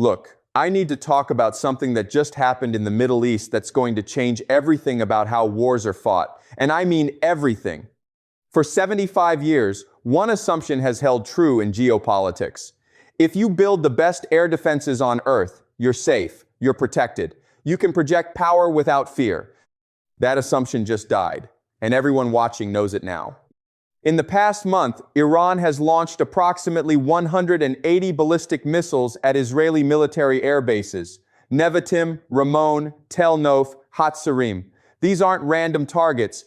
Look, I need to talk about something that just happened in the Middle East that's going to change everything about how wars are fought. And I mean everything. For 75 years, one assumption has held true in geopolitics. If you build the best air defenses on Earth, you're safe, you're protected. You can project power without fear. That assumption just died, and everyone watching knows it now. In the past month, Iran has launched approximately 180 ballistic missiles at Israeli military airbases: Nevatim, Ramon, Tel Nof, Hatzerim. These aren't random targets.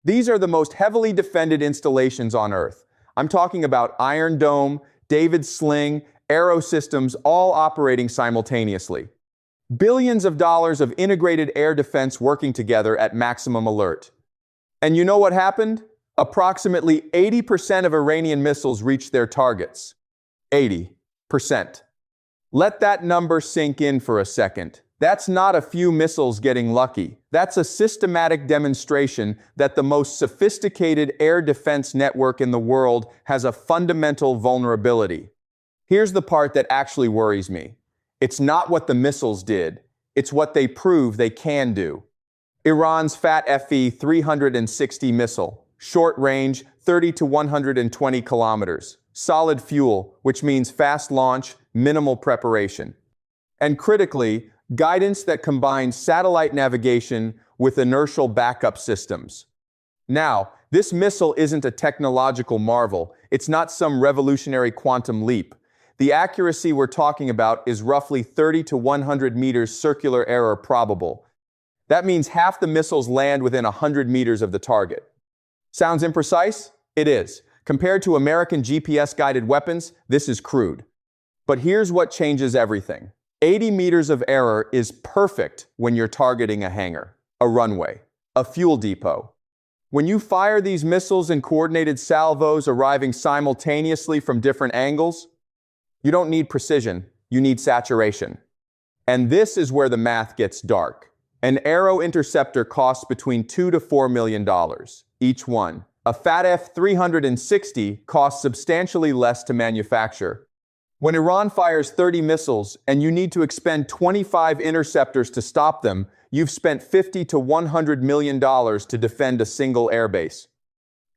These are the most heavily defended installations on Earth. I'm talking about Iron Dome, David's Sling, Arrow systems, all operating simultaneously. Billions of dollars of integrated air defense working together at maximum alert. And you know what happened? Approximately 80% of Iranian missiles reached their targets. 80%. Let that number sink in for a second. That's not a few missiles getting lucky. That's a systematic demonstration that the most sophisticated air defense network in the world has a fundamental vulnerability. Here's the part that actually worries me. It's not what the missiles did. It's what they prove they can do. Iran's FE-360 missile. Short range, 30 to 120 kilometers. Solid fuel, which means fast launch, minimal preparation. And critically, guidance that combines satellite navigation with inertial backup systems. Now, this missile isn't a technological marvel. It's not some revolutionary quantum leap. The accuracy we're talking about is roughly 30 to 100 meters circular error probable. That means half the missiles land within 100 meters of the target. Sounds imprecise? It is. Compared to American GPS-guided weapons, this is crude. But here's what changes everything. 80 meters of error is perfect when you're targeting a hangar, a runway, a fuel depot. When you fire these missiles in coordinated salvos arriving simultaneously from different angles, you don't need precision, you need saturation. And this is where the math gets dark. An Arrow interceptor costs between $2 to $4 million. Each one. A FAT-F-360 costs substantially less to manufacture. When Iran fires 30 missiles and you need to expend 25 interceptors to stop them, you've spent $50 to $100 million to defend a single airbase.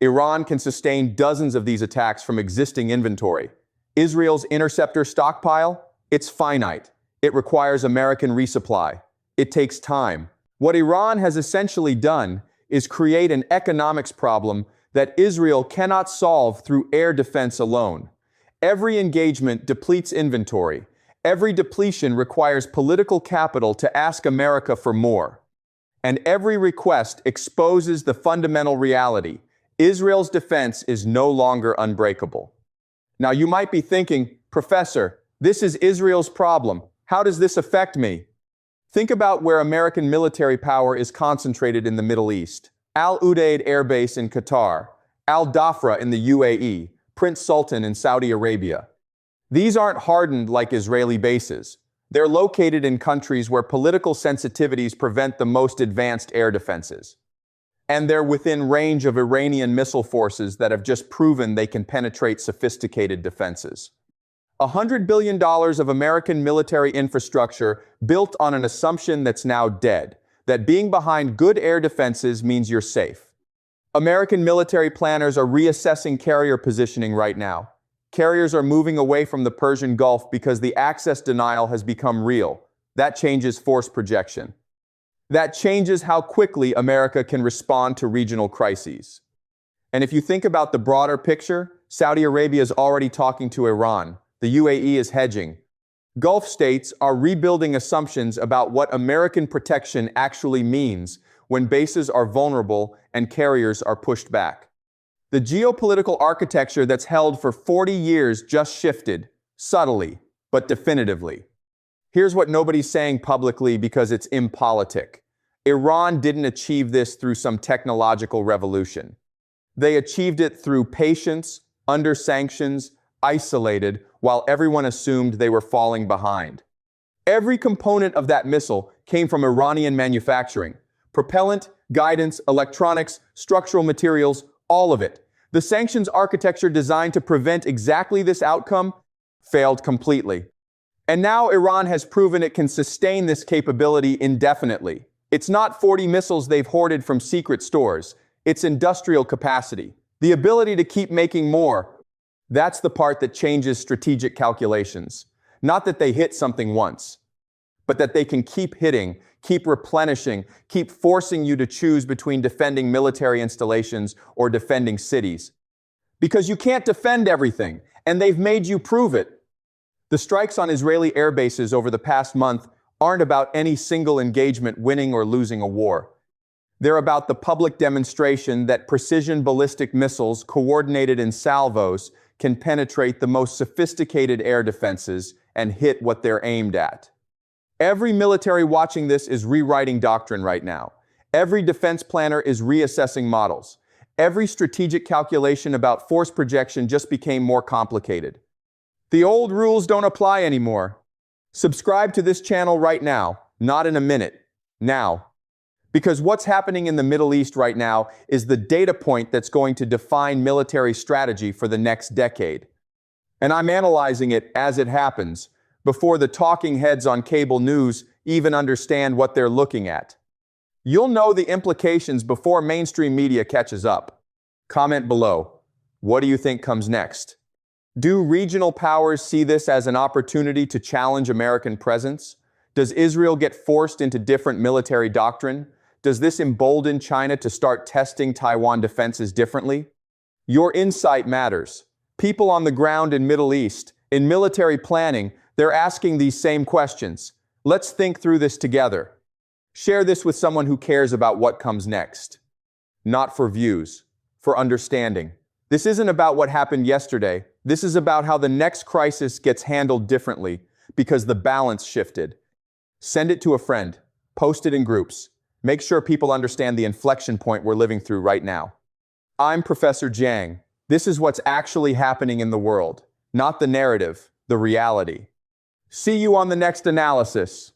Iran can sustain dozens of these attacks from existing inventory. Israel's interceptor stockpile? It's finite. It requires American resupply. It takes time. What Iran has essentially done is create an economics problem that Israel cannot solve through air defense alone. Every engagement depletes inventory. Every depletion requires political capital to ask America for more. And every request exposes the fundamental reality. Israel's defense is no longer unbreakable. Now you might be thinking, Professor, this is Israel's problem. How does this affect me? Think about where American military power is concentrated in the Middle East. Al Udeid Air Base in Qatar, Al Dhafra in the UAE, Prince Sultan in Saudi Arabia. These aren't hardened like Israeli bases. They're located in countries where political sensitivities prevent the most advanced air defenses. And they're within range of Iranian missile forces that have just proven they can penetrate sophisticated defenses. $100 billion of American military infrastructure built on an assumption that's now dead, that being behind good air defenses means you're safe. American military planners are reassessing carrier positioning right now. Carriers are moving away from the Persian Gulf because the access denial has become real. That changes force projection. That changes how quickly America can respond to regional crises. And if you think about the broader picture, Saudi Arabia is already talking to Iran. The UAE is hedging. Gulf states are rebuilding assumptions about what American protection actually means when bases are vulnerable and carriers are pushed back. The geopolitical architecture that's held for 40 years just shifted, subtly, but definitively. Here's what nobody's saying publicly because it's impolitic. Iran didn't achieve this through some technological revolution. They achieved it through patience, under sanctions, isolated, while everyone assumed they were falling behind. Every component of that missile came from Iranian manufacturing. Propellant, guidance, electronics, structural materials, all of it. The sanctions architecture designed to prevent exactly this outcome failed completely. And now Iran has proven it can sustain this capability indefinitely. It's not 40 missiles they've hoarded from secret stores. It's industrial capacity. The ability to keep making more. That's the part that changes strategic calculations. Not that they hit something once, but that they can keep hitting, keep replenishing, keep forcing you to choose between defending military installations or defending cities. Because you can't defend everything, and they've made you prove it. The strikes on Israeli airbases over the past month aren't about any single engagement winning or losing a war. They're about the public demonstration that precision ballistic missiles coordinated in salvos can penetrate the most sophisticated air defenses and hit what they're aimed at. Every military watching this is rewriting doctrine right now. Every defense planner is reassessing models. Every strategic calculation about force projection just became more complicated. The old rules don't apply anymore. Subscribe to this channel right now, not in a minute, now. Because what's happening in the Middle East right now is the data point that's going to define military strategy for the next decade. And I'm analyzing it as it happens, before the talking heads on cable news even understand what they're looking at. You'll know the implications before mainstream media catches up. Comment below. What do you think comes next? Do regional powers see this as an opportunity to challenge American presence? Does Israel get forced into different military doctrine? Does this embolden China to start testing Taiwan defenses differently? Your insight matters. People on the ground in Middle East, in military planning, they're asking these same questions. Let's think through this together. Share this with someone who cares about what comes next. Not for views, for understanding. This isn't about what happened yesterday. This is about how the next crisis gets handled differently because the balance shifted. Send it to a friend. Post it in groups. Make sure people understand the inflection point we're living through right now. I'm Professor Jiang. This is what's actually happening in the world, not the narrative, the reality. See you on the next analysis.